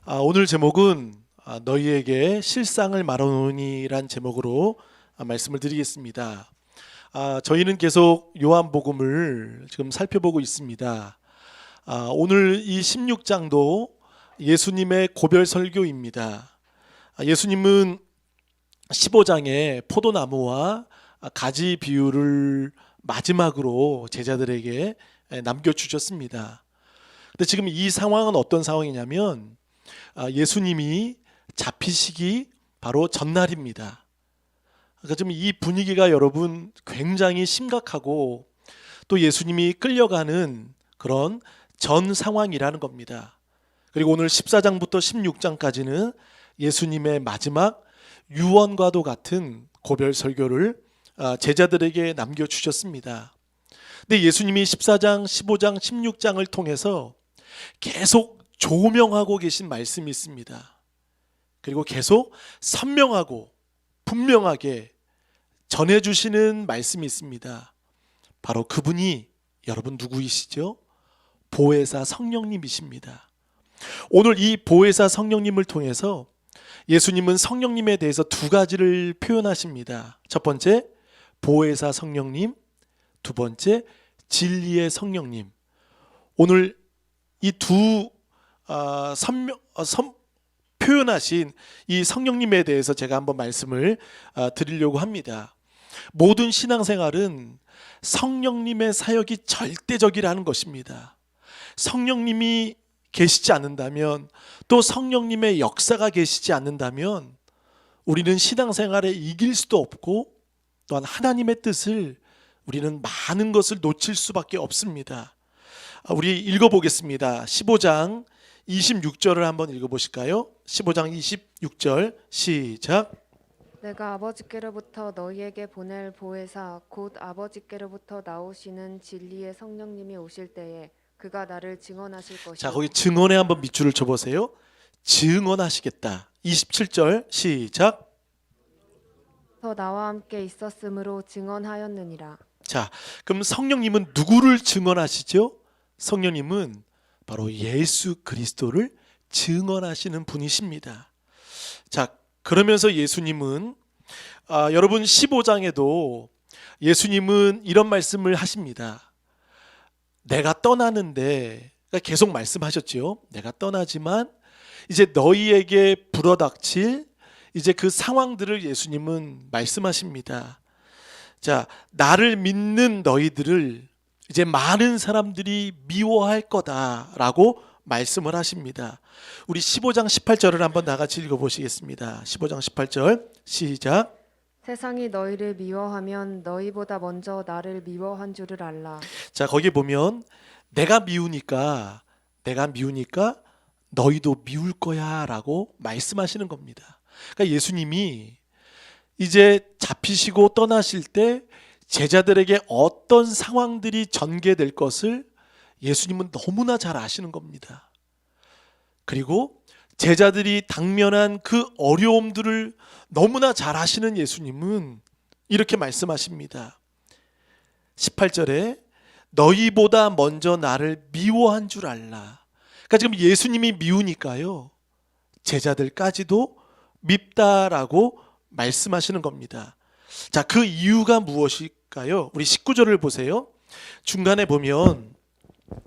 오늘 제목은 너희에게 실상을 말하노니란 제목으로 말씀을 드리겠습니다. 저희는 계속 요한복음을 지금 살펴보고 있습니다. 오늘 이 16장도 예수님의 고별 설교입니다. 예수님은 15장에 포도나무와 가지 비유를 마지막으로 제자들에게 남겨주셨습니다. 근데 지금 이 상황은 어떤 상황이냐면 예수님이 잡히시기 바로 전날입니다. 그러니까 지금 이 분위기가 여러분 굉장히 심각하고 또 예수님이 끌려가는 그런 전 상황이라는 겁니다. 그리고 오늘 14장부터 16장까지는 예수님의 마지막 유언과도 같은 고별 설교를 제자들에게 남겨주셨습니다. 근데 예수님이 14장, 15장, 16장을 통해서 계속 조명하고 계신 말씀이 있습니다. 그리고 계속 선명하고 분명하게 전해주시는 말씀이 있습니다. 바로 그분이 여러분 누구이시죠? 보혜사 성령님이십니다. 오늘 이 보혜사 성령님을 통해서 예수님은 성령님에 대해서 두 가지를 표현하십니다. 첫 번째, 보혜사 성령님, 두 번째, 진리의 성령님. 오늘 이두 표현하신 이 성령님에 대해서 제가 한번 말씀을 드리려고 합니다. 모든 신앙생활은 성령님의 사역이 절대적이라는 것입니다. 성령님이 계시지 않는다면, 또 성령님의 역사가 계시지 않는다면 우리는 신앙생활에 이길 수도 없고, 또한 하나님의 뜻을 우리는 많은 것을 놓칠 수밖에 없습니다. 우리 읽어보겠습니다. 15장 26절을 한번 읽어보실까요? 15장 26절 시작. 내가 아버지께로부터 너희에게 보낼 보혜사 곧 아버지께로부터 나오시는 진리의 성령님이 오실 때에 그가 나를 증언하실 것이요. 자, 거기 증언에 한번 밑줄을 쳐보세요. 증언하시겠다. 27절 시작. 더 나와 함께 있었으므로 증언하였느니라. 자, 그럼 성령님은 누구를 증언하시죠? 성령님은 바로 예수 그리스도를 증언하시는 분이십니다. 자, 그러면서 예수님은 여러분 15장에도 예수님은 이런 말씀을 하십니다. 내가 떠나는데, 그러니까 계속 말씀하셨죠. 내가 떠나지만 이제 너희에게 불어닥칠 이제 그 상황들을 예수님은 말씀하십니다. 자, 나를 믿는 너희들을 이제 많은 사람들이 미워할 거다라고 말씀을 하십니다. 우리 15장 18절을 한번 다 같이 읽어보시겠습니다. 15장 18절 시작. 세상이 너희를 미워하면 너희보다 먼저 나를 미워한 줄을 알라. 자, 거기 보면 내가 미우니까 너희도 미울 거야 라고 말씀하시는 겁니다. 그러니까 예수님이 이제 잡히시고 떠나실 때 제자들에게 어떤 상황들이 전개될 것을 예수님은 너무나 잘 아시는 겁니다. 그리고 제자들이 당면한 그 어려움들을 너무나 잘 아시는 예수님은 이렇게 말씀하십니다. 18절에 너희보다 먼저 나를 미워한 줄 알라. 그러니까 지금 예수님이 미우니까요, 제자들까지도 밉다라고 말씀하시는 겁니다. 자, 그 이유가 무엇일까요? 우리 19절을 보세요. 중간에 보면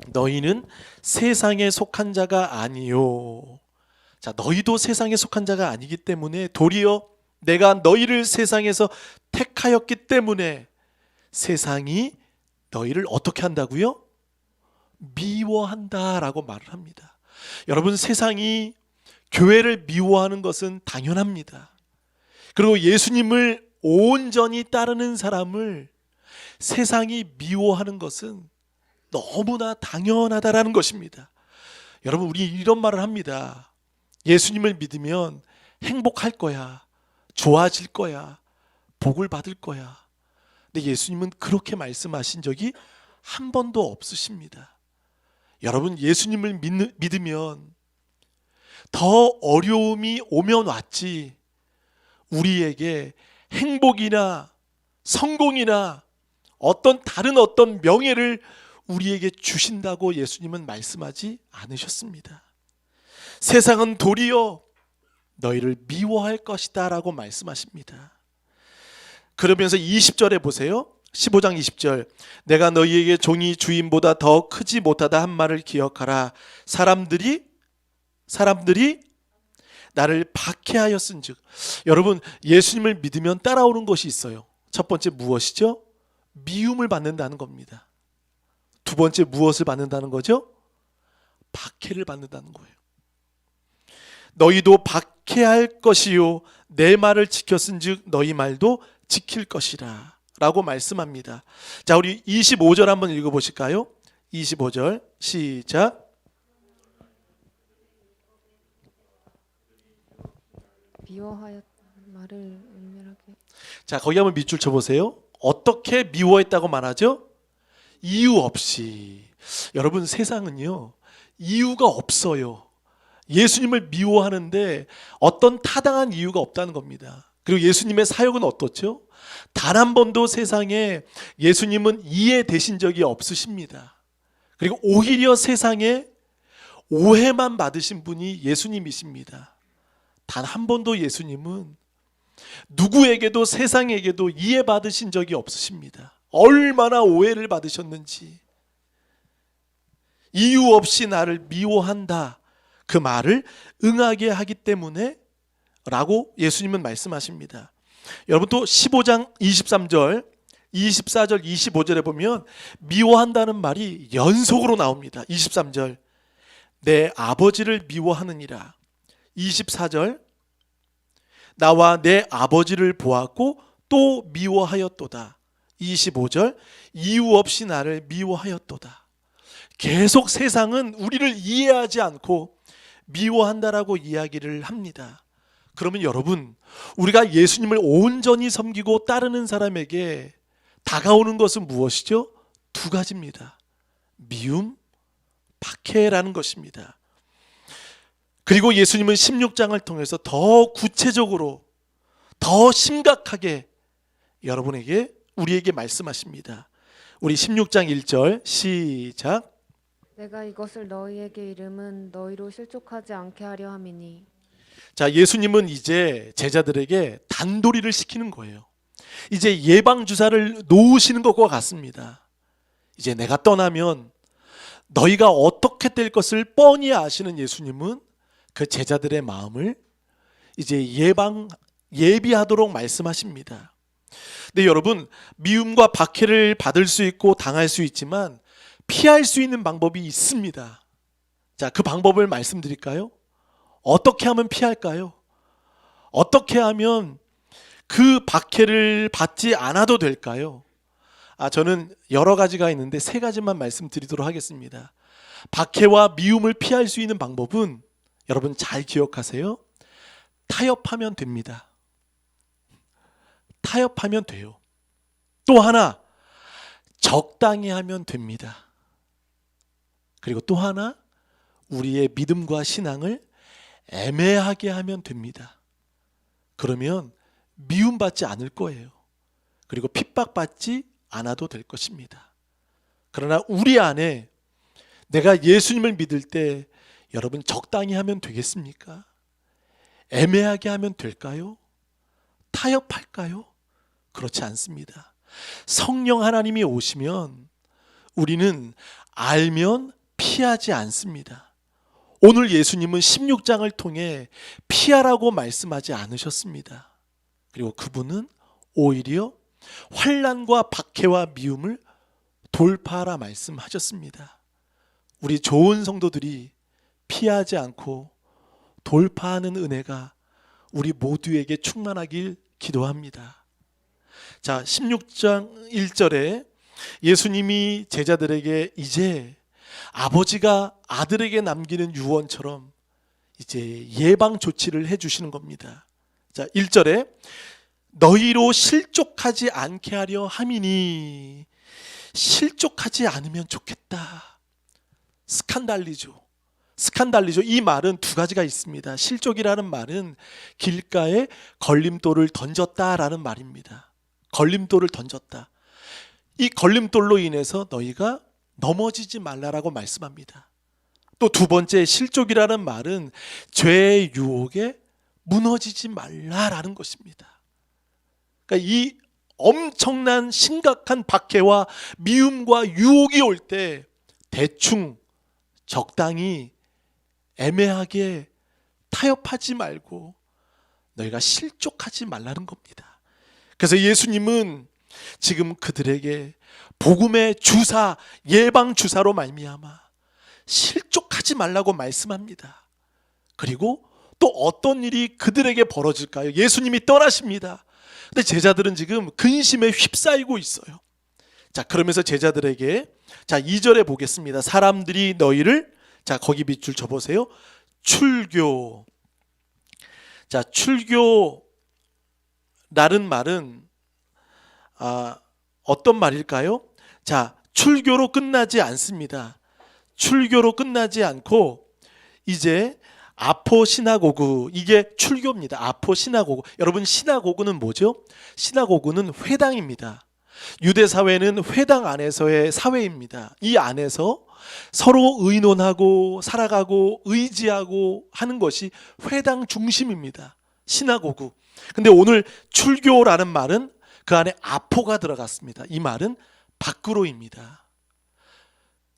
너희는 세상에 속한 자가 아니요. 자, 너희도 세상에 속한 자가 아니기 때문에 도리어 내가 너희를 세상에서 택하였기 때문에 세상이 너희를 어떻게 한다고요? 미워한다라고 말을 합니다. 여러분, 세상이 교회를 미워하는 것은 당연합니다. 그리고 예수님을 온전히 따르는 사람을 세상이 미워하는 것은 너무나 당연하다라는 것입니다. 여러분, 우리 이런 말을 합니다. 예수님을 믿으면 행복할 거야, 좋아질 거야, 복을 받을 거야. 근데 예수님은 그렇게 말씀하신 적이 한 번도 없으십니다. 여러분, 예수님을 믿으면 더 어려움이 오면 왔지 우리에게 행복이나 성공이나 다른 어떤 명예를 우리에게 주신다고 예수님은 말씀하지 않으셨습니다. 세상은 도리어 너희를 미워할 것이다 라고 말씀하십니다. 그러면서 20절에 보세요. 15장 20절, 내가 너희에게 종이 주인보다 더 크지 못하다 한 말을 기억하라. 사람들이 나를 박해하였은즉. 여러분, 예수님을 믿으면 따라오는 것이 있어요. 첫 번째 무엇이죠? 미움을 받는다는 겁니다. 두 번째 무엇을 받는다는 거죠? 박해를 받는다는 거예요. 너희도 박해할 것이요 내 말을 지켰은즉 너희 말도 지킬 것이라 라고 말씀합니다. 자, 우리 25절 한번 읽어보실까요? 25절 시작. 미워하였 말을 은밀하게. 자, 거기 한번 밑줄 쳐보세요. 어떻게 미워했다고 말하죠? 이유 없이. 여러분, 세상은요 이유가 없어요. 예수님을 미워하는데 어떤 타당한 이유가 없다는 겁니다. 그리고 예수님의 사역은 어떻죠? 단 한 번도 세상에 예수님은 이해되신 적이 없으십니다. 그리고 오히려 세상에 오해만 받으신 분이 예수님이십니다. 단 한 번도 예수님은 누구에게도 세상에게도 이해받으신 적이 없으십니다. 얼마나 오해를 받으셨는지. 이유 없이 나를 미워한다, 그 말을 응하게 하기 때문에 라고 예수님은 말씀하십니다. 여러분, 또 15장 23절, 24절, 25절에 보면 미워한다는 말이 연속으로 나옵니다. 23절, 내 아버지를 미워하느니라. 24절, 나와 내 아버지를 보았고 또 미워하였도다. 25절, 이유 없이 나를 미워하였도다. 계속 세상은 우리를 이해하지 않고 미워한다라고 이야기를 합니다. 그러면 여러분, 우리가 예수님을 온전히 섬기고 따르는 사람에게 다가오는 것은 무엇이죠? 두 가지입니다. 미움, 박해라는 것입니다. 그리고 예수님은 16장을 통해서 더 구체적으로, 더 심각하게 여러분에게, 우리에게 말씀하십니다. 우리 16장 1절 시작. 내가 이것을 너희에게 이름은 너희로 실족하지 않게 하려 함이니. 자, 예수님은 이제 제자들에게 단도리를 시키는 거예요. 이제 예방주사를 놓으시는 것과 같습니다. 이제 내가 떠나면 너희가 어떻게 될 것을 뻔히 아시는 예수님은 그 제자들의 마음을 이제 예비하도록 말씀하십니다. 근데 여러분, 미움과 박해를 받을 수 있고 당할 수 있지만 피할 수 있는 방법이 있습니다. 자, 그 방법을 말씀드릴까요? 어떻게 하면 피할까요? 어떻게 하면 그 박해를 받지 않아도 될까요? 저는 여러 가지가 있는데 세 가지만 말씀드리도록 하겠습니다. 박해와 미움을 피할 수 있는 방법은 여러분 잘 기억하세요. 타협하면 됩니다. 타협하면 돼요. 또 하나, 적당히 하면 됩니다. 그리고 또 하나, 우리의 믿음과 신앙을 애매하게 하면 됩니다. 그러면 미움받지 않을 거예요. 그리고 핍박받지 않아도 될 것입니다. 그러나 우리 안에 내가 예수님을 믿을 때 여러분 적당히 하면 되겠습니까? 애매하게 하면 될까요? 타협할까요? 그렇지 않습니다. 성령 하나님이 오시면 우리는 알면 피하지 않습니다. 오늘 예수님은 16장을 통해 피하라고 말씀하지 않으셨습니다. 그리고 그분은 오히려 환난과 박해와 미움을 돌파하라 말씀하셨습니다. 우리 좋은 성도들이 피하지 않고 돌파하는 은혜가 우리 모두에게 충만하길 기도합니다. 자, 16장 1절에 예수님이 제자들에게 이제 아버지가 아들에게 남기는 유언처럼 이제 예방 조치를 해주시는 겁니다. 자, 1절에 너희로 실족하지 않게 하려 함이니. 실족하지 않으면 좋겠다. 스칸달리죠. 이 말은 두 가지가 있습니다. 실족이라는 말은 길가에 걸림돌을 던졌다라는 말입니다. 걸림돌을 던졌다. 이 걸림돌로 인해서 너희가 넘어지지 말라라고 말씀합니다. 또 두 번째 실족이라는 말은 죄의 유혹에 무너지지 말라라는 것입니다. 그러니까 이 엄청난 심각한 박해와 미움과 유혹이 올 때 대충 적당히 애매하게 타협하지 말고 너희가 실족하지 말라는 겁니다. 그래서 예수님은 지금 그들에게 복음의 주사, 예방 주사로 말미암아 실족하지 말라고 말씀합니다. 그리고 또 어떤 일이 그들에게 벌어질까요? 예수님이 떠나십니다. 근데 제자들은 지금 근심에 휩싸이고 있어요. 자, 그러면서 제자들에게 자, 2절에 보겠습니다. 사람들이 너희를 자, 거기 밑줄 쳐 보세요. 출교. 자, 출교라는 말은 어떤 말일까요? 자, 출교로 끝나지 않습니다. 출교로 끝나지 않고 이제 아포 시나고그, 이게 출교입니다. 아포 시나고그. 여러분, 시나고그는 뭐죠? 시나고그는 회당입니다. 유대 사회는 회당 안에서의 사회입니다. 이 안에서 서로 의논하고 살아가고 의지하고 하는 것이 회당 중심입니다. 시나고그. 근데 오늘 출교라는 말은 그 안에 아포가 들어갔습니다. 이 말은 밖으로입니다.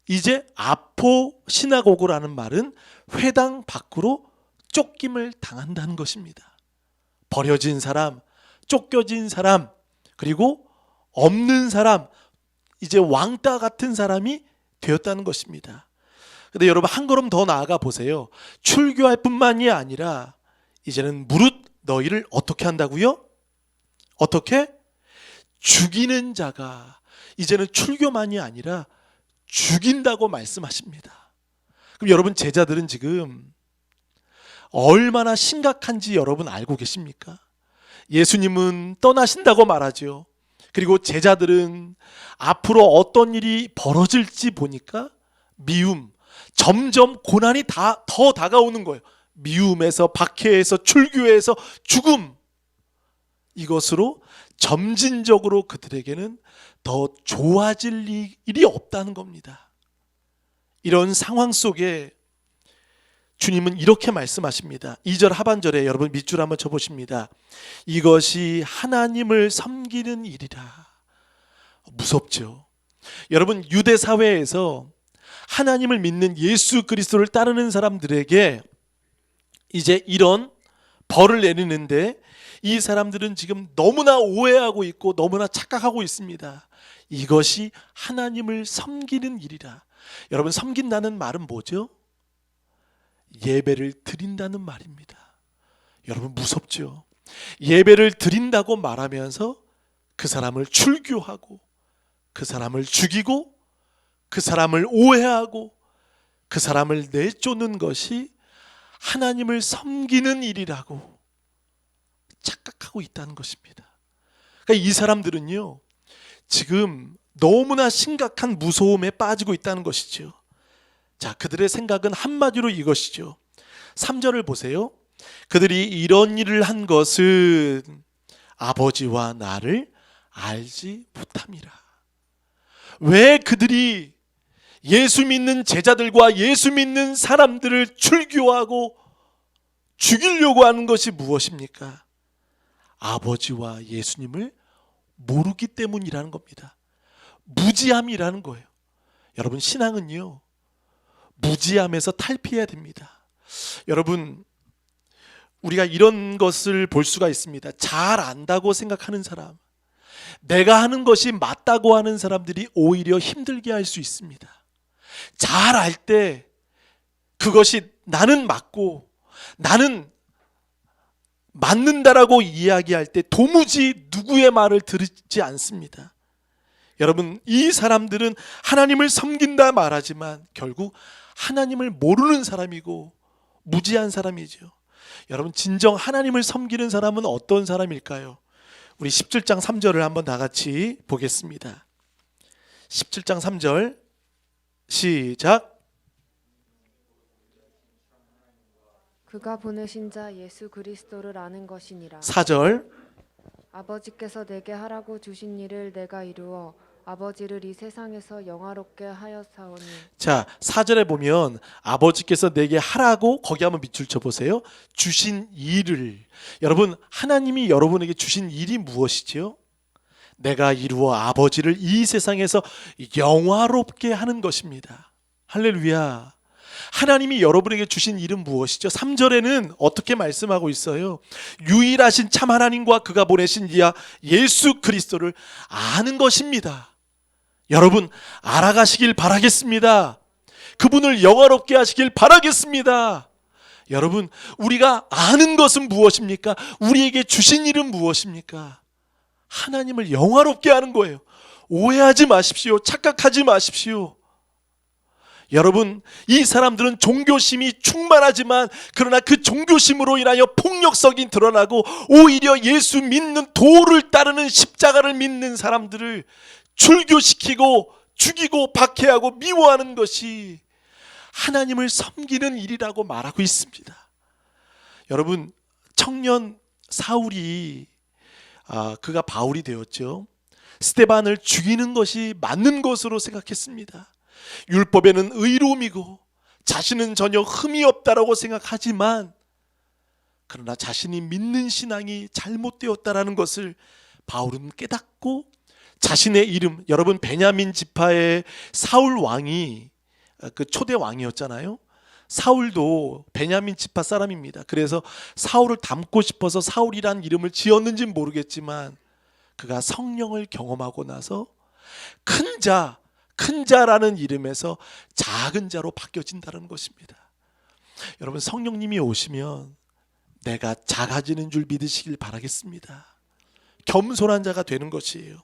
이제 아포 시나고그라는 말은 회당 밖으로 쫓김을 당한다는 것입니다. 버려진 사람, 쫓겨진 사람, 그리고 없는 사람, 이제 왕따 같은 사람이 되었다는 것입니다. 근데 여러분, 한 걸음 더 나아가 보세요. 출교할 뿐만이 아니라 이제는 무릇 너희를 어떻게 한다고요? 어떻게? 죽이는 자가 이제는 출교만이 아니라 죽인다고 말씀하십니다. 그럼 여러분, 제자들은 지금 얼마나 심각한지 여러분 알고 계십니까? 예수님은 떠나신다고 말하죠. 그리고 제자들은 앞으로 어떤 일이 벌어질지 보니까 미움, 점점 고난이 더 다가오는 거예요. 미움에서 박해에서 출교에서 죽음, 이것으로 점진적으로 그들에게는 더 좋아질 일이 없다는 겁니다. 이런 상황 속에 주님은 이렇게 말씀하십니다. 2절 하반절에 여러분 밑줄 한번 쳐보십니다. 이것이 하나님을 섬기는 일이라. 무섭죠. 여러분, 유대 사회에서 하나님을 믿는 예수 그리스도를 따르는 사람들에게 이제 이런 벌을 내리는데 이 사람들은 지금 너무나 오해하고 있고 너무나 착각하고 있습니다. 이것이 하나님을 섬기는 일이라. 여러분, 섬긴다는 말은 뭐죠? 예배를 드린다는 말입니다. 여러분, 무섭죠? 예배를 드린다고 말하면서 그 사람을 출교하고 그 사람을 죽이고 그 사람을 오해하고 그 사람을 내쫓는 것이 하나님을 섬기는 일이라고 착각하고 있다는 것입니다. 그러니까 이 사람들은요, 지금 너무나 심각한 무서움에 빠지고 있다는 것이죠. 자, 그들의 생각은 한마디로 이것이죠. 3절을 보세요. 그들이 이런 일을 한 것은 아버지와 나를 알지 못함이라. 왜 그들이 예수 믿는 제자들과 예수 믿는 사람들을 출교하고 죽이려고 하는 것이 무엇입니까? 아버지와 예수님을 모르기 때문이라는 겁니다. 무지함이라는 거예요. 여러분, 신앙은요, 무지함에서 탈피해야 됩니다. 여러분, 우리가 이런 것을 볼 수가 있습니다. 잘 안다고 생각하는 사람, 내가 하는 것이 맞다고 하는 사람들이 오히려 힘들게 할 수 있습니다. 잘 알 때 그것이 나는 맞고 나는 맞는다라고 이야기할 때 도무지 누구의 말을 들지 않습니다. 여러분, 이 사람들은 하나님을 섬긴다 말하지만 결국 하나님을 모르는 사람이고 무지한 사람이죠. 여러분, 진정 하나님을 섬기는 사람은 어떤 사람일까요? 우리 17장 3절을 한번 다 같이 보겠습니다. 17장 3절 시작. 그가 보내신 자 예수 그리스도를 아는 것이니라. 4절 아버지께서 내게 하라고 주신 일을 내가 이루어 아버지를 이 세상에서 영화롭게 하였사오니. 자, 4절에 보면 아버지께서 내게 하라고, 거기 한번 밑줄 쳐보세요. 주신 일을. 여러분, 하나님이 여러분에게 주신 일이 무엇이지요? 내가 이루어 아버지를 이 세상에서 영화롭게 하는 것입니다. 할렐루야. 하나님이 여러분에게 주신 일은 무엇이죠? 3절에는 어떻게 말씀하고 있어요? 유일하신 참 하나님과 그가 보내신 이야 예수 그리스도를 아는 것입니다. 여러분, 알아가시길 바라겠습니다. 그분을 영화롭게 하시길 바라겠습니다. 여러분, 우리가 아는 것은 무엇입니까? 우리에게 주신 일은 무엇입니까? 하나님을 영화롭게 하는 거예요. 오해하지 마십시오. 착각하지 마십시오. 여러분, 이 사람들은 종교심이 충만하지만 그러나 그 종교심으로 인하여 폭력성이 드러나고 오히려 예수 믿는 도를 따르는 십자가를 믿는 사람들을 출교시키고 죽이고 박해하고 미워하는 것이 하나님을 섬기는 일이라고 말하고 있습니다. 여러분, 청년 사울이 그가 바울이 되었죠. 스데반을 죽이는 것이 맞는 것으로 생각했습니다. 율법에는 의로움이고 자신은 전혀 흠이 없다라고 생각하지만 그러나 자신이 믿는 신앙이 잘못되었다라는 것을 바울은 깨닫고 자신의 이름, 여러분 베냐민 지파의 사울 왕이 그 초대 왕이었잖아요. 사울도 베냐민 지파 사람입니다. 그래서 사울을 닮고 싶어서 사울이란 이름을 지었는지는 모르겠지만 그가 성령을 경험하고 나서 큰 자라는 이름에서 작은 자로 바뀌어진다는 것입니다. 여러분, 성령님이 오시면 내가 작아지는 줄 믿으시길 바라겠습니다. 겸손한 자가 되는 것이에요.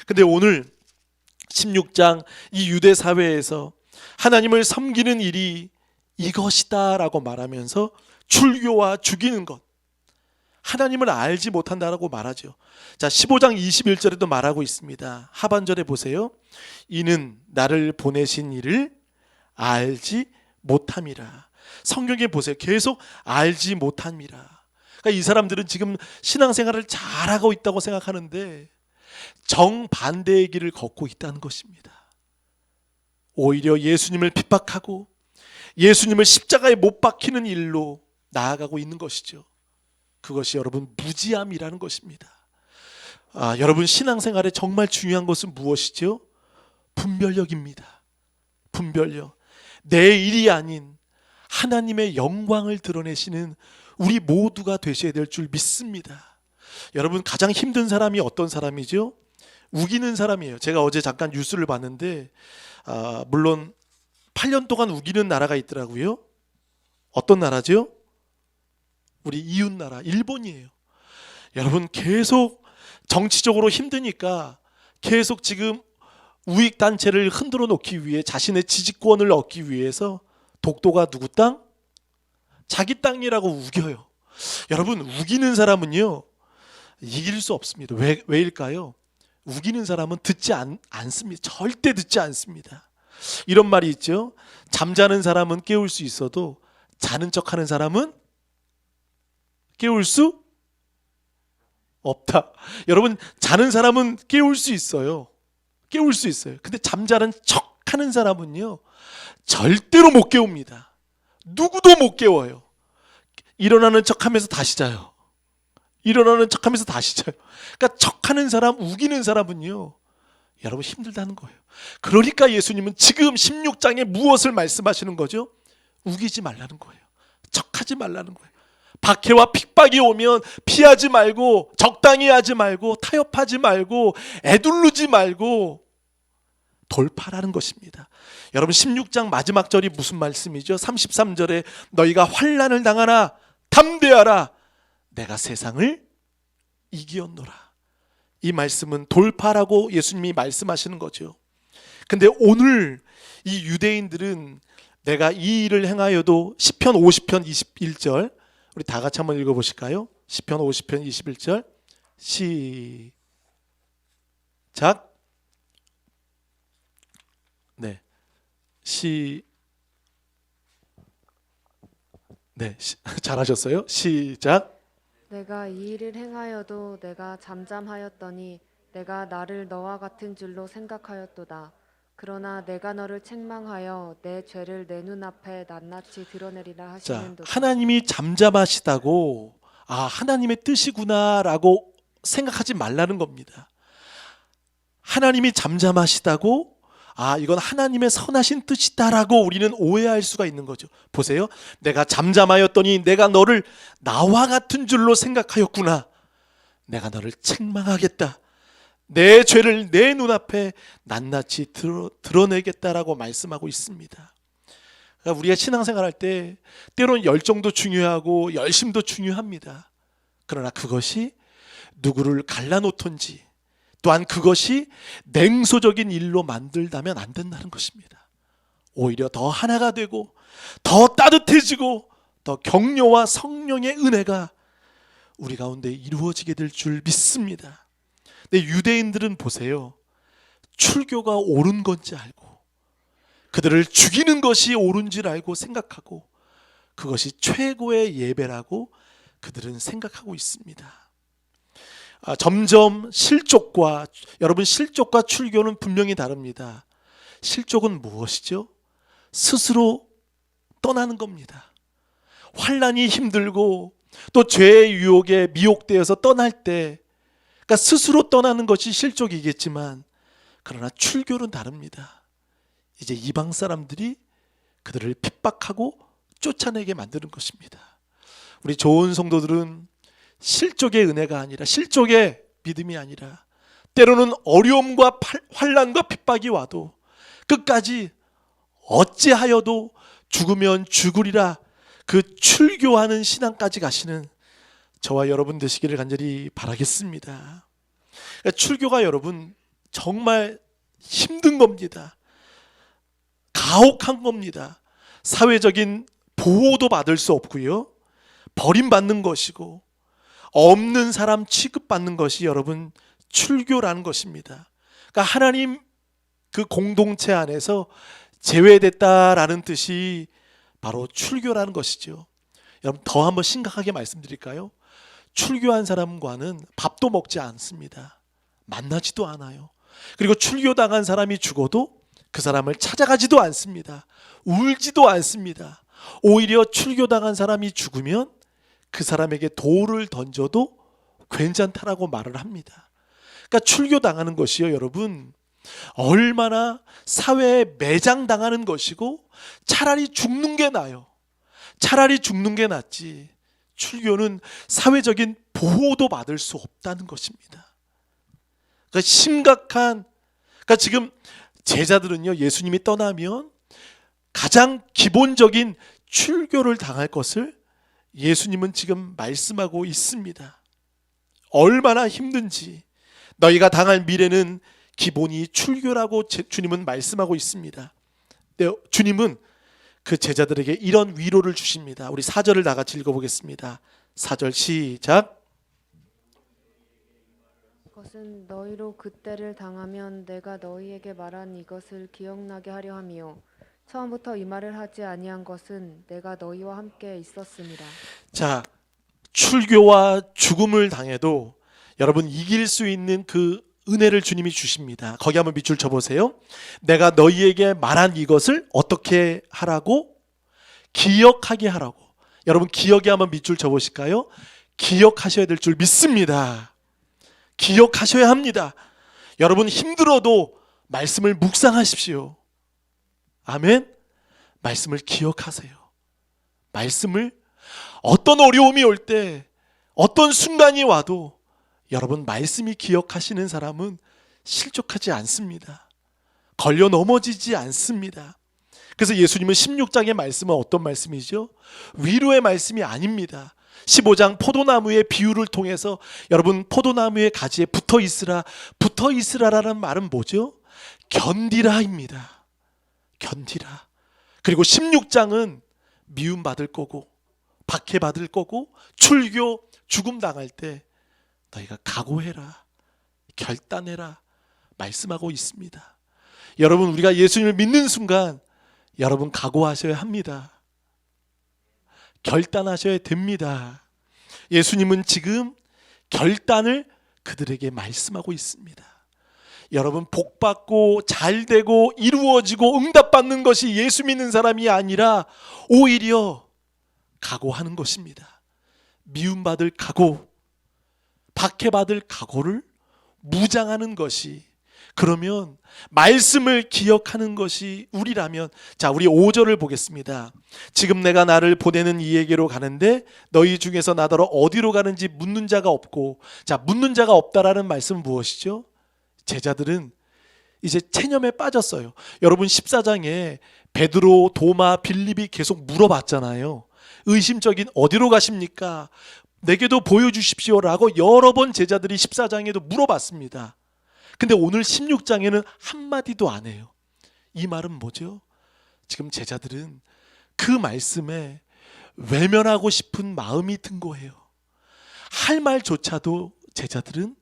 근데 오늘 16장 이 유대 사회에서 하나님을 섬기는 일이 이것이다 라고 말하면서 출교와 죽이는 것, 하나님을 알지 못한다라고 말하죠. 자, 15장 21절에도 말하고 있습니다. 하반절에 보세요. 이는 나를 보내신 이를 알지 못함이라. 성경에 보세요. 계속 알지 못함이라. 그러니까 이 사람들은 지금 신앙생활을 잘하고 있다고 생각하는데 정반대의 길을 걷고 있다는 것입니다. 오히려 예수님을 핍박하고 예수님을 십자가에 못 박히는 일로 나아가고 있는 것이죠. 그것이 여러분 무지함이라는 것입니다. 여러분, 신앙생활에 정말 중요한 것은 무엇이죠? 분별력입니다. 분별력. 내 일이 아닌 하나님의 영광을 드러내시는 우리 모두가 되셔야 될 줄 믿습니다. 여러분, 가장 힘든 사람이 어떤 사람이죠? 우기는 사람이에요. 제가 어제 잠깐 뉴스를 봤는데 물론 8년 동안 우기는 나라가 있더라고요. 어떤 나라죠? 우리 이웃 나라 일본이에요. 여러분, 계속 정치적으로 힘드니까 계속 지금 우익 단체를 흔들어 놓기 위해 자신의 지지권을 얻기 위해서 독도가 누구 땅? 자기 땅이라고 우겨요. 여러분, 우기는 사람은요 이길 수 없습니다. 왜일까요? 우기는 사람은 듣지 않습니다. 절대 듣지 않습니다. 이런 말이 있죠. 잠자는 사람은 깨울 수 있어도 자는 척하는 사람은 깨울 수 없다. 여러분, 자는 사람은 깨울 수 있어요. 깨울 수 있어요. 근데 잠자는 척하는 사람은요 절대로 못 깨웁니다. 누구도 못 깨워요. 일어나는 척하면서 다시 자요. 일어나는 척하면서 다시 자요. 그러니까 척하는 사람, 우기는 사람은요 여러분 힘들다는 거예요. 그러니까 예수님은 지금 16장에 무엇을 말씀하시는 거죠? 우기지 말라는 거예요. 척하지 말라는 거예요. 박해와 핍박이 오면 피하지 말고, 적당히 하지 말고, 타협하지 말고, 애둘르지 말고 돌파라는 것입니다. 여러분, 16장 마지막 절이 무슨 말씀이죠? 33절에 너희가 환난을 당하나 담대하라 내가 세상을 이기었노라. 이 말씀은 돌파라고 예수님이 말씀하시는 거죠. 근데 오늘 이 유대인들은 내가 이 일을 행하여도 시편 50편 21절 우리 다 같이 한번 읽어보실까요? 시편 50편 21절 시작. 네, 잘하셨어요. 시작. 내가 이 일을 행하여도 내가 잠잠하였더니 내가 나를 너와 같은 줄로 생각하였도다. 그러나 내가 너를 책망하여 내 죄를 내 눈앞에 낱낱이 드러내리라 자, 하시는도다. 하나님이 잠잠하시다고 하나님의 뜻이구나라고 생각하지 말라는 겁니다. 하나님이 잠잠하시다고 이건 하나님의 선하신 뜻이다라고 우리는 오해할 수가 있는 거죠. 보세요. 내가 잠잠하였더니 내가 너를 나와 같은 줄로 생각하였구나. 내가 너를 책망하겠다. 내 죄를 내 눈앞에 낱낱이 드러내겠다라고 말씀하고 있습니다. 그러니까 우리가 신앙생활할 때 때로는 열정도 중요하고 열심도 중요합니다. 그러나 그것이 누구를 갈라놓던지 또한 그것이 냉소적인 일로 만들다면 안 된다는 것입니다. 오히려 더 하나가 되고 더 따뜻해지고 더 격려와 성령의 은혜가 우리 가운데 이루어지게 될 줄 믿습니다. 근데 유대인들은 보세요. 출교가 옳은 건지 알고 그들을 죽이는 것이 옳은 줄 알고 생각하고 그것이 최고의 예배라고 그들은 생각하고 있습니다. 점점 여러분 실족과 출교는 분명히 다릅니다. 실족은 무엇이죠? 스스로 떠나는 겁니다. 환난이 힘들고 또 죄의 유혹에 미혹되어서 떠날 때 그러니까 스스로 떠나는 것이 실족이겠지만 그러나 출교는 다릅니다. 이제 이방 사람들이 그들을 핍박하고 쫓아내게 만드는 것입니다. 우리 좋은 성도들은 실족의 은혜가 아니라 실족의 믿음이 아니라 때로는 어려움과 환난과 핍박이 와도 끝까지 어찌하여도 죽으면 죽으리라 그 출교하는 신앙까지 가시는 저와 여러분 되시기를 간절히 바라겠습니다. 그러니까 출교가 여러분 정말 힘든 겁니다. 가혹한 겁니다. 사회적인 보호도 받을 수 없고요. 버림받는 것이고 없는 사람 취급받는 것이 여러분 출교라는 것입니다. 그러니까 하나님 그 공동체 안에서 제외됐다라는 뜻이 바로 출교라는 것이죠. 여러분 더 한번 심각하게 말씀드릴까요? 출교한 사람과는 밥도 먹지 않습니다. 만나지도 않아요. 그리고 출교당한 사람이 죽어도 그 사람을 찾아가지도 않습니다. 울지도 않습니다. 오히려 출교당한 사람이 죽으면 그 사람에게 돌을 던져도 괜찮다라고 말을 합니다. 그러니까 출교당하는 것이요 여러분 얼마나 사회에 매장당하는 것이고 차라리 죽는 게 나아요. 차라리 죽는 게 낫지. 출교는 사회적인 보호도 받을 수 없다는 것입니다. 그러니까 그러니까 지금 제자들은요 예수님이 떠나면 가장 기본적인 출교를 당할 것을 예수님은 지금 말씀하고 있습니다. 얼마나 힘든지 너희가 당할 미래는 기본이 출교라고 주님은 말씀하고 있습니다. 근데 주님은 그 제자들에게 이런 위로를 주십니다. 우리 4절을 다 같이 읽어보겠습니다. 4절 시작. 그것은 너희로 그때를 당하면 내가 너희에게 말한 이것을 기억나게 하려 함이요 처음부터 이 말을 하지 아니한 것은 내가 너희와 함께 있었습니다. 자, 출교와 죽음을 당해도 여러분 이길 수 있는 그 은혜를 주님이 주십니다. 거기 한번 밑줄 쳐보세요. 내가 너희에게 말한 이것을 어떻게 하라고? 기억하게 하라고. 여러분 기억에 한번 밑줄 쳐보실까요? 기억하셔야 될 줄 믿습니다. 기억하셔야 합니다. 여러분 힘들어도 말씀을 묵상하십시오. 아멘. 말씀을 기억하세요. 말씀을 어떤 어려움이 올 때 어떤 순간이 와도 여러분 말씀이 기억하시는 사람은 실족하지 않습니다. 걸려 넘어지지 않습니다. 그래서 예수님은 16장의 말씀은 어떤 말씀이죠? 위로의 말씀이 아닙니다. 15장 포도나무의 비유를 통해서 여러분 포도나무의 가지에 붙어 있으라라는 말은 뭐죠? 견디라입니다. 견디라. 그리고 16장은 미움받을 거고 박해받을 거고 출교 죽음 당할 때 너희가 각오해라 결단해라 말씀하고 있습니다. 여러분 우리가 예수님을 믿는 순간 여러분 각오하셔야 합니다. 결단하셔야 됩니다. 예수님은 지금 결단을 그들에게 말씀하고 있습니다. 여러분, 복받고 잘되고 이루어지고 응답받는 것이 예수 믿는 사람이 아니라 오히려 각오하는 것입니다. 미움받을 각오, 박해받을 각오를 무장하는 것이, 그러면 말씀을 기억하는 것이 우리라면, 자, 우리 5절을 보겠습니다. 지금 내가 나를 보내는 이에게로 가는데 너희 중에서 나더러 어디로 가는지 묻는 자가 없고, 자, 묻는 자가 없다라는 말씀은 무엇이죠? 제자들은 이제 체념에 빠졌어요. 여러분, 14장에 베드로, 도마, 빌립이 계속 물어봤잖아요. 의심적인 어디로 가십니까? 내게도 보여주십시오라고 여러 번 제자들이 14장에도 물어봤습니다. 근데 오늘 16장에는 한마디도 안 해요. 이 말은 뭐죠? 지금 제자들은 그 말씀에 외면하고 싶은 마음이 든 거예요. 할 말조차도 제자들은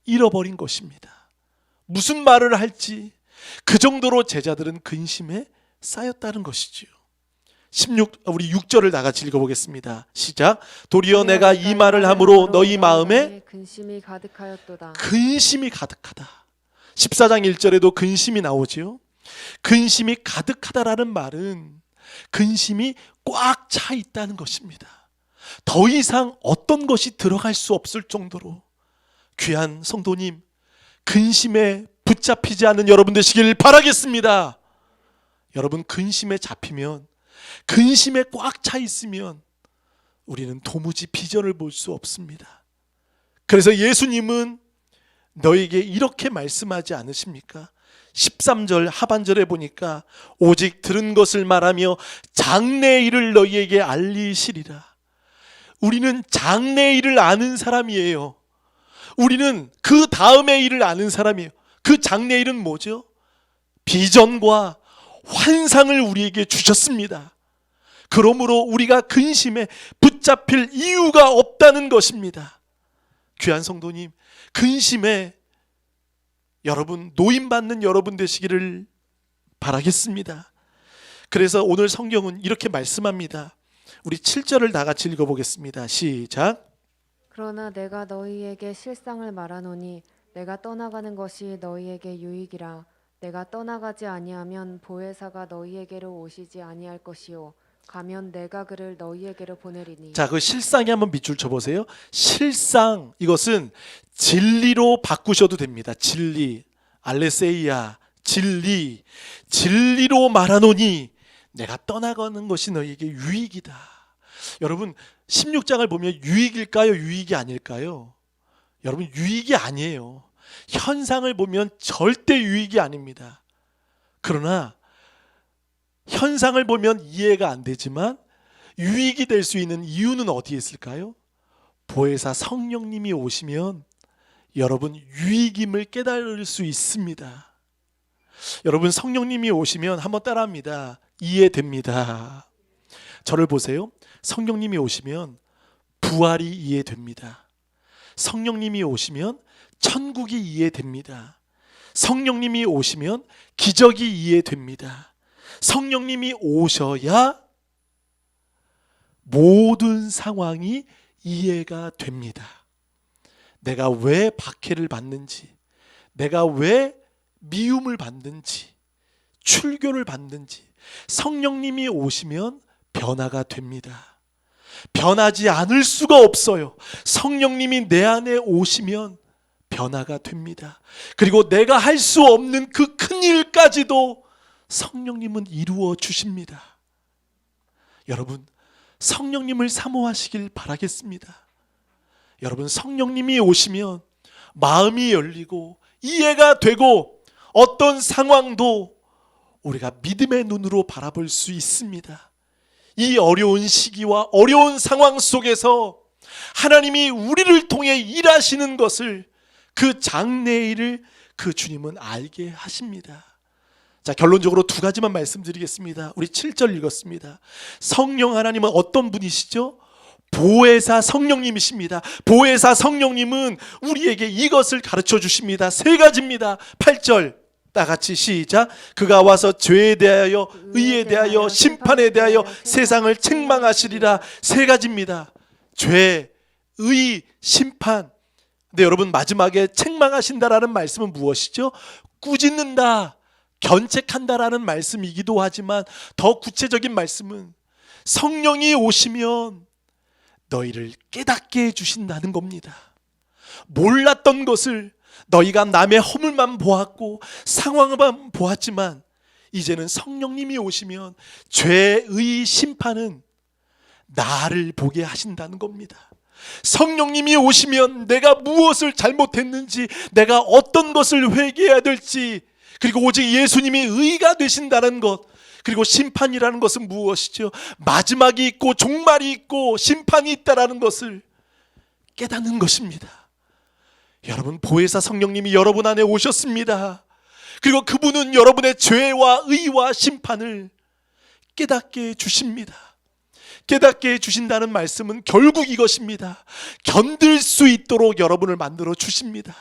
잃어버린 것입니다. 무슨 말을 할지 그 정도로 제자들은 근심에 쌓였다는 것이지요. 우리 6절을 다 같이 읽어보겠습니다. 시작. 도리어 내가 이 말을 함으로 너희 마음에 근심이 가득하였도다. 근심이 가득하다. 14장 1절에도 근심이 나오지요. 근심이 가득하다라는 말은 근심이 꽉 차 있다는 것입니다. 더 이상 어떤 것이 들어갈 수 없을 정도로. 귀한 성도님, 근심에 붙잡히지 않는 여러분 되시길 바라겠습니다. 여러분, 근심에 잡히면, 근심에 꽉 차 있으면 우리는 도무지 비전을 볼 수 없습니다. 그래서 예수님은 너에게 이렇게 말씀하지 않으십니까? 13절 하반절에 보니까 오직 들은 것을 말하며 장래의 일을 너희에게 알리시리라. 우리는 장래의 일을 아는 사람이에요. 우리는 그 다음의 일을 아는 사람이에요. 그 장래의 일은 뭐죠? 비전과 환상을 우리에게 주셨습니다. 그러므로 우리가 근심에 붙잡힐 이유가 없다는 것입니다. 귀한 성도님, 근심에 여러분, 노임받는 여러분 되시기를 바라겠습니다. 그래서 오늘 성경은 이렇게 말씀합니다. 우리 7절을 다 같이 읽어보겠습니다. 시작. 그러나 내가 너희에게 실상을 말하노니 내가 떠나가는 것이 너희에게 유익이라. 내가 떠나가지 아니하면 보혜사가 너희에게로 오시지 아니할 것이요 가면 내가 그를 너희에게로 보내리니. 자, 그 실상에 한번 밑줄 쳐보세요. 실상, 이것은 진리로 바꾸셔도 됩니다. 진리, 알레세이아, 진리, 진리로 말하노니 내가 떠나가는 것이 너희에게 유익이다. 여러분, 16장을 보면 유익일까요? 유익이 아닐까요? 여러분, 유익이 아니에요. 현상을 보면 절대 유익이 아닙니다. 그러나 현상을 보면 이해가 안 되지만 유익이 될 수 있는 이유는 어디에 있을까요? 보혜사 성령님이 오시면 여러분 유익임을 깨달을 수 있습니다. 여러분, 성령님이 오시면 한번 따라합니다. 이해됩니다. 저를 보세요. 성령님이 오시면 부활이 이해됩니다. 성령님이 오시면 천국이 이해됩니다. 성령님이 오시면 기적이 이해됩니다. 성령님이 오셔야 모든 상황이 이해가 됩니다. 내가 왜 박해를 받는지, 내가 왜 미움을 받는지, 출교를 받는지 성령님이 오시면 변화가 됩니다. 변하지 않을 수가 없어요. 성령님이 내 안에 오시면 변화가 됩니다. 그리고 내가 할 수 없는 그 큰 일까지도 성령님은 이루어 주십니다. 여러분, 성령님을 사모하시길 바라겠습니다. 여러분, 성령님이 오시면 마음이 열리고 이해가 되고 어떤 상황도 우리가 믿음의 눈으로 바라볼 수 있습니다. 이 어려운 시기와 어려운 상황 속에서 하나님이 우리를 통해 일하시는 것을, 그 장래의 일을 그 주님은 알게 하십니다. 자, 결론적으로 두 가지만 말씀드리겠습니다. 우리 7절 읽었습니다. 성령 하나님은 어떤 분이시죠? 보혜사 성령님이십니다. 보혜사 성령님은 우리에게 이것을 가르쳐 주십니다. 세 가지입니다. 8절 다 같이 시작. 그가 와서 죄에 대하여, 의에 대하여, 심판에 대하여 세상을 책망하시리라. 세 가지입니다. 죄, 의, 심판. 근데 여러분, 마지막에 책망하신다라는 말씀은 무엇이죠? 꾸짖는다, 견책한다라는 말씀이기도 하지만 더 구체적인 말씀은 성령이 오시면 너희를 깨닫게 해주신다는 겁니다. 몰랐던 것을, 너희가 남의 허물만 보았고 상황만 보았지만 이제는 성령님이 오시면 죄의 심판은 나를 보게 하신다는 겁니다. 성령님이 오시면 내가 무엇을 잘못했는지, 내가 어떤 것을 회개해야 될지, 그리고 오직 예수님이 의가 되신다는 것, 그리고 심판이라는 것은 무엇이죠? 마지막이 있고 종말이 있고 심판이 있다라는 것을 깨닫는 것입니다. 여러분, 보혜사 성령님이 여러분 안에 오셨습니다. 그리고 그분은 여러분의 죄와 의와 심판을 깨닫게 해주십니다. 깨닫게 해주신다는 말씀은 결국 이것입니다. 견딜 수 있도록 여러분을 만들어 주십니다.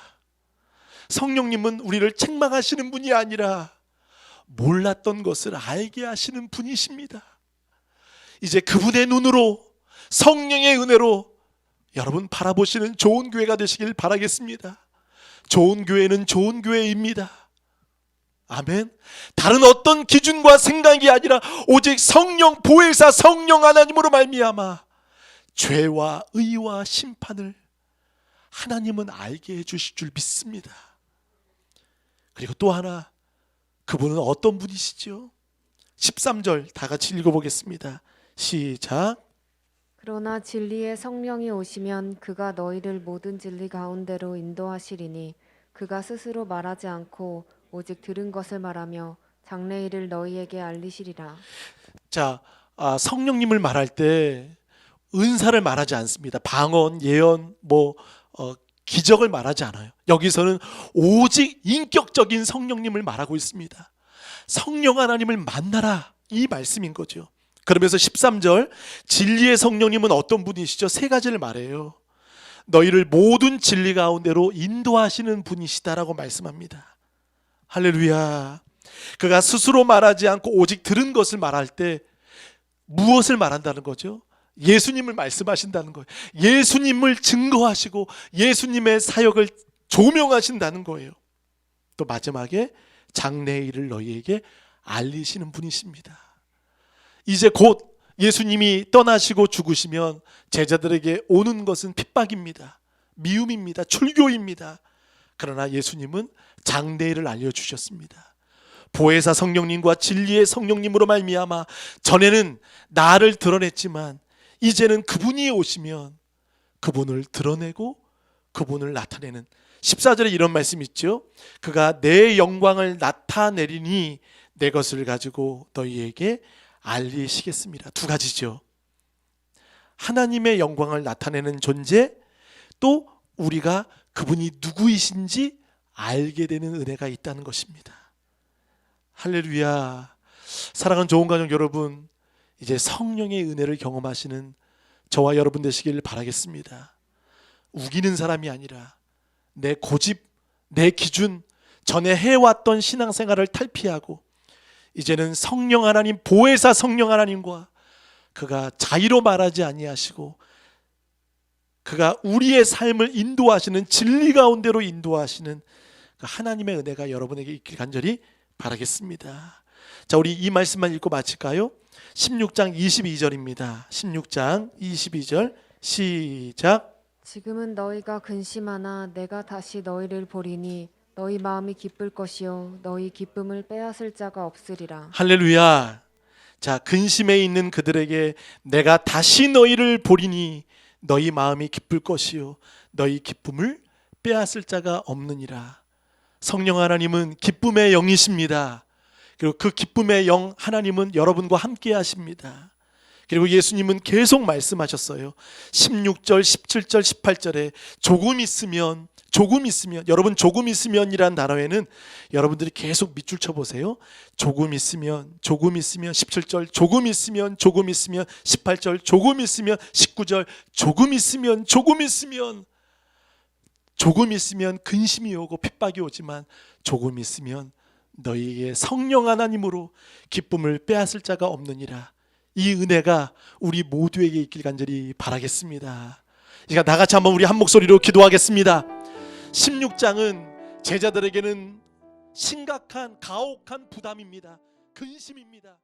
성령님은 우리를 책망하시는 분이 아니라 몰랐던 것을 알게 하시는 분이십니다. 이제 그분의 눈으로, 성령의 은혜로 여러분 바라보시는 좋은 교회가 되시길 바라겠습니다. 좋은 교회는 좋은 교회입니다. 아멘. 다른 어떤 기준과 생각이 아니라 오직 성령, 보혜사 성령 하나님으로 말미암아 죄와 의와 심판을 하나님은 알게 해주실 줄 믿습니다. 그리고 또 하나, 그분은 어떤 분이시죠? 13절 다 같이 읽어보겠습니다. 시작. 그러나 진리의 성령이 오시면 그가 너희를 모든 진리 가운데로 인도하시리니 그가 스스로 말하지 않고 오직 들은 것을 말하며 장래일을 너희에게 알리시리라. 자, 성령님을 말할 때 은사를 말하지 않습니다. 방언, 예언, 기적을 말하지 않아요. 여기서는 오직 인격적인 성령님을 말하고 있습니다. 성령 하나님을 만나라, 이 말씀인 거죠. 그러면서 13절, 진리의 성령님은 어떤 분이시죠? 세 가지를 말해요. 너희를 모든 진리 가운데로 인도하시는 분이시다라고 말씀합니다. 할렐루야. 그가 스스로 말하지 않고 오직 들은 것을 말할 때 무엇을 말한다는 거죠? 예수님을 말씀하신다는 거예요. 예수님을 증거하시고 예수님의 사역을 조명하신다는 거예요. 또 마지막에 장래의 일을 너희에게 알리시는 분이십니다. 이제 곧 예수님이 떠나시고 죽으시면 제자들에게 오는 것은 핍박입니다. 미움입니다. 출교입니다. 그러나 예수님은 장래일을 알려주셨습니다. 보혜사 성령님과 진리의 성령님으로 말미암아 전에는 나를 드러냈지만 이제는 그분이 오시면 그분을 드러내고 그분을 나타내는, 14절에 이런 말씀이 있죠. 그가 내 영광을 나타내리니 내 것을 가지고 너희에게 알리시겠습니다. 두 가지죠. 하나님의 영광을 나타내는 존재, 또 우리가 그분이 누구이신지 알게 되는 은혜가 있다는 것입니다. 할렐루야. 사랑하는 좋은 가족 여러분, 이제 성령의 은혜를 경험하시는 저와 여러분 되시길 바라겠습니다. 우기는 사람이 아니라 내 고집, 내 기준, 전에 해왔던 신앙생활을 탈피하고 이제는 성령 하나님, 보혜사 성령 하나님과 그가 자의로 말하지 아니하시고 그가 우리의 삶을 인도하시는, 진리 가운데로 인도하시는 그 하나님의 은혜가 여러분에게 있길 간절히 바라겠습니다. 자, 우리 이 말씀만 읽고 마칠까요? 16장 22절입니다. 16장 22절 시작. 지금은 너희가 근심하나 내가 다시 너희를 보리니 너희 마음이 기쁠 것이요 너희 기쁨을 빼앗을 자가 없으리라. 할렐루야. 자, 근심에 있는 그들에게 내가 다시 너희를 보리니 너희 마음이 기쁠 것이요 너희 기쁨을 빼앗을 자가 없느니라. 성령 하나님은 기쁨의 영이십니다. 그리고 그 기쁨의 영 하나님은 여러분과 함께 하십니다. 그리고 예수님은 계속 말씀하셨어요. 16절, 17절, 18절에 조금 있으면, 여러분 조금 있으면이란 단어에는 여러분들이 계속 밑줄 쳐보세요. 조금 있으면, 17절 조금 있으면, 18절 조금 있으면, 19절 조금 있으면 근심이 오고 핍박이 오지만 조금 있으면 너희에게 성령 하나님으로 기쁨을 빼앗을 자가 없느니라. 이 은혜가 우리 모두에게 있길 간절히 바라겠습니다. 이제 나같이 한번 우리 한 목소리로 기도하겠습니다. 16장은 제자들에게는 심각한 가혹한 부담입니다. 근심입니다.